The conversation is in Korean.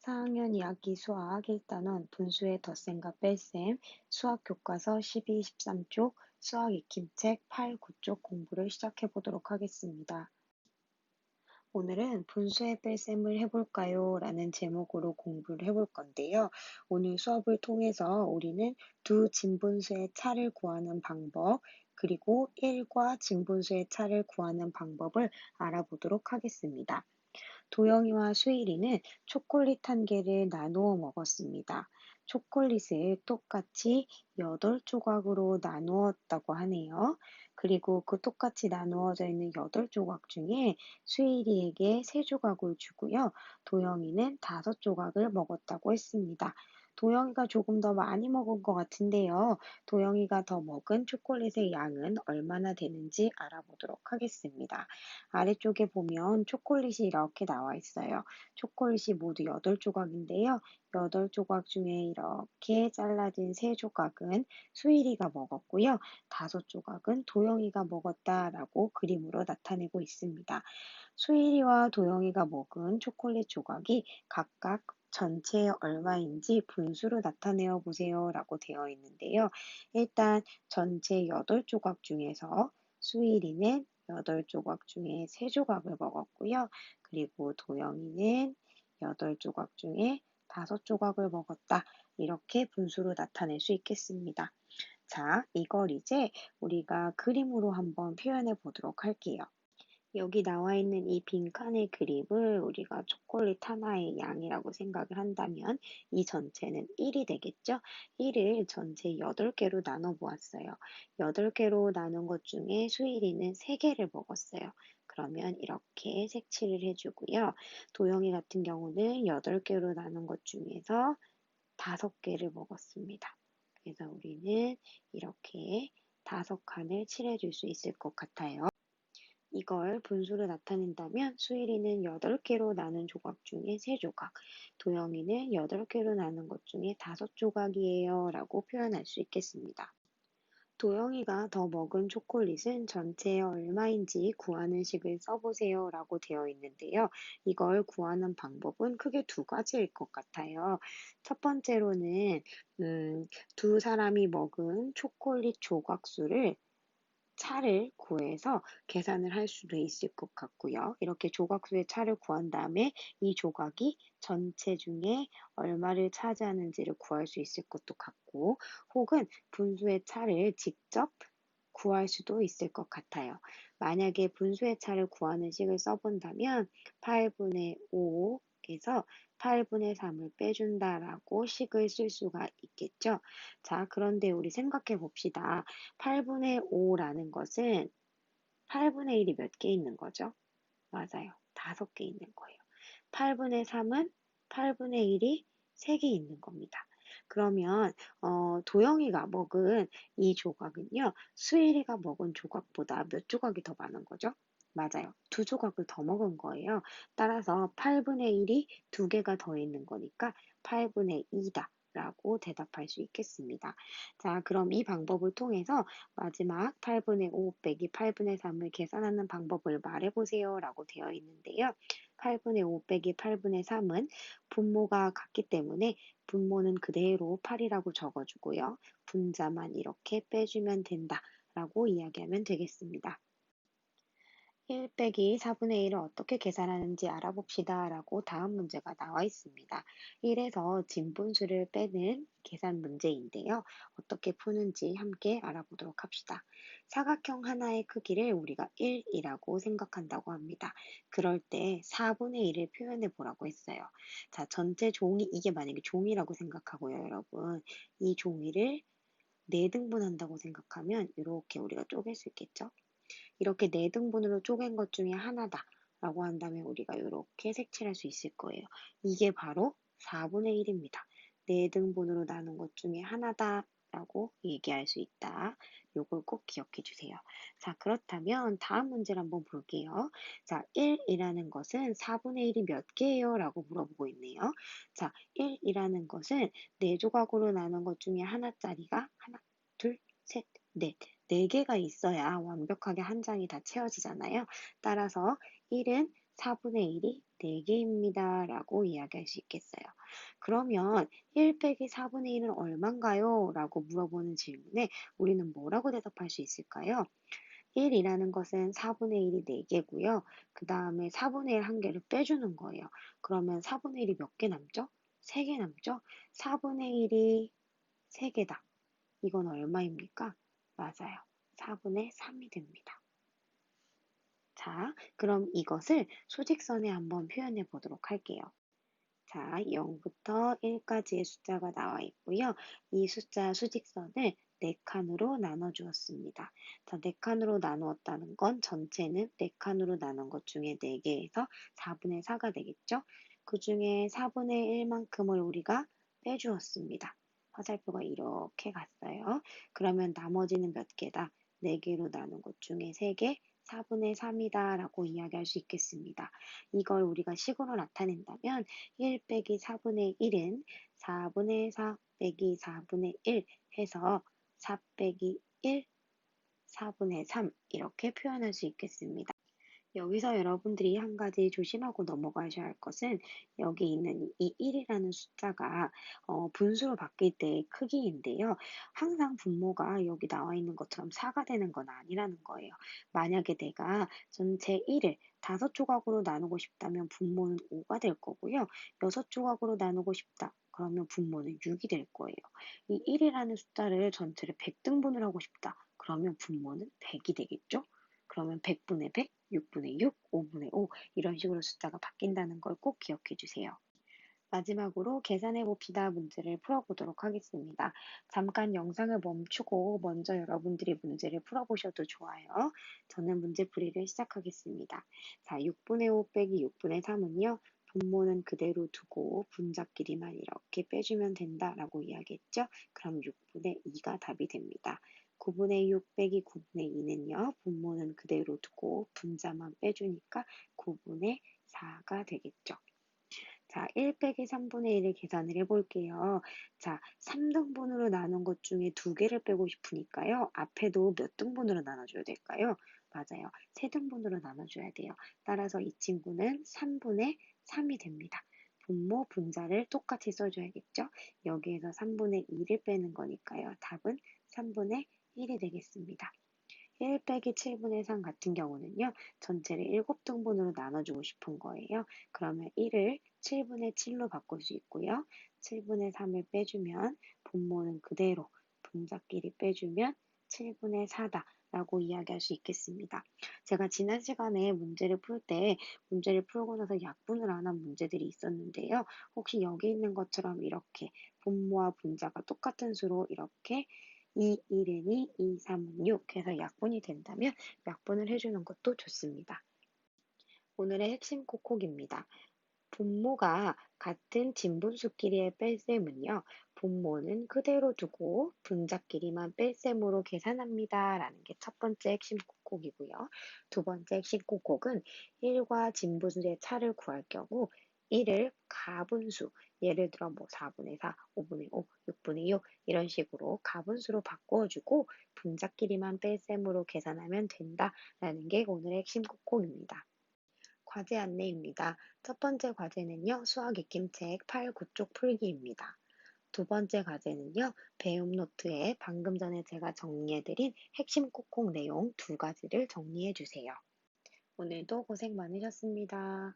4학년 2학기 수학 1단원 분수의 덧셈과 뺄셈 수학 교과서 12, 13쪽 수학 익힘책 8, 9쪽 공부를 시작해 보도록 하겠습니다. 오늘은 분수의 뺄셈을 해볼까요? 라는 제목으로 공부를 해볼 건데요. 오늘 수업을 통해서 우리는 두 진분수의 차를 구하는 방법, 그리고 1과 진분수의 차를 구하는 방법을 알아보도록 하겠습니다. 도영이와 수일이는 초콜릿 한 개를 나누어 먹었습니다. 초콜릿을 똑같이 8조각으로 나누었다고 하네요. 그리고 그 똑같이 나누어져 있는 8조각 중에 수일이에게 3조각을 주고요. 도영이는 5조각을 먹었다고 했습니다. 도영이가 조금 더 많이 먹은 것 같은데요. 도영이가 더 먹은 초콜릿의 양은 얼마나 되는지 알아보도록 하겠습니다. 아래쪽에 보면 초콜릿이 이렇게 나와 있어요. 초콜릿이 모두 8조각인데요. 8조각 중에 이렇게 잘라진 3조각은 수일이가 먹었고요. 5조각은 도영이가 먹었다라고 그림으로 나타내고 있습니다. 수일이와 도영이가 먹은 초콜릿 조각이 각각 전체에 얼마인지 분수로 나타내어 보세요 라고 되어 있는데요. 일단 전체 8조각 중에서 수일이는 8조각 중에 3조각을 먹었고요. 그리고 도영이는 8조각 중에 5조각을 먹었다. 이렇게 분수로 나타낼 수 있겠습니다. 자, 이걸 이제 우리가 그림으로 한번 표현해 보도록 할게요. 여기 나와 있는 이 빈칸의 그림을 우리가 초콜릿 하나의 양이라고 생각을 한다면 이 전체는 1이 되겠죠? 1을 전체 8개로 나눠 보았어요. 8개로 나눈 것 중에 수일이는 3개를 먹었어요. 그러면 이렇게 색칠을 해주고요. 도영이 같은 경우는 8개로 나눈 것 중에서 5개를 먹었습니다. 그래서 우리는 이렇게 5칸을 칠해줄 수 있을 것 같아요. 이걸 분수로 나타낸다면 수일이는 8개로 나눈 조각 중에 3조각, 도영이는 8개로 나눈 것 중에 5조각이에요 라고 표현할 수 있겠습니다. 도영이가 더 먹은 초콜릿은 전체에 얼마인지 구하는 식을 써보세요 라고 되어 있는데요. 이걸 구하는 방법은 크게 두 가지일 것 같아요. 첫 번째로는 두 사람이 먹은 초콜릿 조각 수를 차를 구해서 계산을 할 수도 있을 것 같고요. 이렇게 조각수의 차를 구한 다음에 이 조각이 전체 중에 얼마를 차지하는지를 구할 수 있을 것도 같고, 혹은 분수의 차를 직접 구할 수도 있을 것 같아요. 만약에 분수의 차를 구하는 식을 써본다면 8분의 5에서 8분의 3을 빼준다라고 식을 쓸 수가 있겠죠. 자, 그런데 우리 생각해 봅시다. 8분의 5라는 것은 8분의 1이 몇 개 있는 거죠? 맞아요. 5개 있는 거예요. 8분의 3은 8분의 1이 3개 있는 겁니다. 그러면 도영이가 먹은 이 조각은요. 수일이가 먹은 조각보다 몇 조각이 더 많은 거죠? 맞아요. 2조각을 더 먹은 거예요. 따라서 8분의 1이 2개가 더 있는 거니까 8분의 2다. 라고 대답할 수 있겠습니다. 자, 그럼 이 방법을 통해서 마지막 8분의 5 빼기 8분의 3을 계산하는 방법을 말해보세요 라고 되어 있는데요. 8분의 5 빼기 8분의 3은 분모가 같기 때문에 분모는 그대로 8이라고 적어주고요. 분자만 이렇게 빼주면 된다 라고 이야기하면 되겠습니다. 1 빼기 4분의 1을 어떻게 계산하는지 알아봅시다 라고 다음 문제가 나와 있습니다. 1에서 진분수를 빼는 계산 문제인데요. 어떻게 푸는지 함께 알아보도록 합시다. 사각형 하나의 크기를 우리가 1이라고 생각한다고 합니다. 그럴 때 4분의 1을 표현해 보라고 했어요. 자, 전체 종이, 이게 만약에 종이라고 생각하고요, 여러분. 이 종이를 4등분한다고 생각하면 이렇게 우리가 쪼갤 수 있겠죠? 이렇게 4등분으로 쪼갠 것 중에 하나다 라고 한다면 우리가 이렇게 색칠할 수 있을 거예요. 이게 바로 4분의 1입니다. 4등분으로 나눈 것 중에 하나다 라고 얘기할 수 있다. 요걸 꼭 기억해 주세요. 자, 그렇다면 다음 문제를 한번 볼게요. 자, 1이라는 것은 4분의 1이 몇 개예요? 라고 물어보고 있네요. 자, 1이라는 것은 4조각으로 나눈 것 중에 하나짜리가 하나, 둘, 셋, 넷. 4개가 있어야 완벽하게 한 장이 다 채워지잖아요. 따라서 1은 4분의 1이 4개입니다. 라고 이야기할 수 있겠어요. 그러면 1 빼기 4분의 1은 얼만가요? 라고 물어보는 질문에 우리는 뭐라고 대답할 수 있을까요? 1이라는 것은 4분의 1이 4개고요. 그 다음에 4분의 1 한 개를 빼주는 거예요. 그러면 4분의 1이 몇 개 남죠? 3개 남죠? 4분의 1이 3개다. 이건 얼마입니까? 맞아요. 4분의 3이 됩니다. 자, 그럼 이것을 수직선에 한번 표현해 보도록 할게요. 자, 0부터 1까지의 숫자가 나와 있고요. 이 숫자 수직선을 4칸으로 나눠 주었습니다. 자, 4칸으로 나누었다는 건 전체는 4칸으로 나눈 것 중에 4개에서 4분의 4가 되겠죠? 그 중에 4분의 1만큼을 우리가 빼주었습니다. 화살표가 이렇게 갔어요. 그러면 나머지는 몇 개다? 4개로 나눈 것 중에 3개, 4분의 3이다 라고 이야기할 수 있겠습니다. 이걸 우리가 식으로 나타낸다면 1 빼기 4분의 1은 4분의 4 빼기 4분의 1 해서 4 빼기 1, 4분의 3 이렇게 표현할 수 있겠습니다. 여기서 여러분들이 한 가지 조심하고 넘어가셔야 할 것은 여기 있는 이 1이라는 숫자가 분수로 바뀔 때의 크기인데요. 항상 분모가 여기 나와 있는 것처럼 4가 되는 건 아니라는 거예요. 만약에 내가 전체 1을 5조각으로 나누고 싶다면 분모는 5가 될 거고요. 6조각으로 나누고 싶다. 그러면 분모는 6이 될 거예요. 이 1이라는 숫자를 전체를 100등분을 하고 싶다. 그러면 분모는 100이 되겠죠? 그러면 100분의 100, 6분의 6, 5분의 5 이런 식으로 숫자가 바뀐다는 걸 꼭 기억해 주세요. 마지막으로 계산해 봅시다 문제를 풀어보도록 하겠습니다. 잠깐 영상을 멈추고 먼저 여러분들이 문제를 풀어보셔도 좋아요. 저는 문제풀이를 시작하겠습니다. 자, 6분의 5 빼기 6분의 3은요. 분모는 그대로 두고 분자끼리만 이렇게 빼주면 된다라고 이야기했죠. 그럼 6분의 2가 답이 됩니다. 9분의 6 빼기 9분의 2는요. 분모는 그대로 두고 분자만 빼주니까 9분의 4가 되겠죠. 자, 1 빼기 3분의 1을 계산을 해볼게요. 자, 3등분으로 나눈 것 중에 2개를 빼고 싶으니까요. 앞에도 몇 등분으로 나눠줘야 될까요? 맞아요. 3등분으로 나눠줘야 돼요. 따라서 이 친구는 3분의 3이 됩니다. 분모, 분자를 똑같이 써줘야겠죠? 여기에서 3분의 2를 빼는 거니까요. 답은 3분의 1이 되겠습니다. 1 빼기 7분의 3 같은 경우는요, 전체를 7등분으로 나눠주고 싶은 거예요. 그러면 1을 7분의 7로 바꿀 수 있고요. 7분의 3을 빼주면 분모는 그대로 분자끼리 빼주면 7분의 4다. 라고 이야기할 수 있겠습니다. 제가 지난 시간에 문제를 풀 때 문제를 풀고 나서 약분을 안 한 문제들이 있었는데요. 혹시 여기 있는 것처럼 이렇게 분모와 분자가 똑같은 수로 이렇게 2, 1은 2, 2, 3은 6 해서 약분이 된다면 약분을 해주는 것도 좋습니다. 오늘의 핵심 콕콕입니다. 분모가 같은 진분수끼리의 뺄셈은요. 분모는 그대로 두고 분자끼리만 뺄셈으로 계산합니다. 라는 게 첫 번째 핵심 콕콕이고요. 두 번째 핵심 콕콕은 1과 진분수의 차를 구할 경우 1을 가분수, 예를 들어 뭐 4분의 4, 5분의 5, 6분의 6 이런 식으로 가분수로 바꾸어주고 분자끼리만 뺄셈으로 계산하면 된다라는 게 오늘의 핵심 콕콕입니다. 과제 안내입니다. 첫 번째 과제는요, 수학 익힘책 8, 9쪽 풀기입니다. 두 번째 과제는요, 배움 노트에 방금 전에 제가 정리해드린 핵심 콕콕 내용 두 가지를 정리해 주세요. 오늘도 고생 많으셨습니다.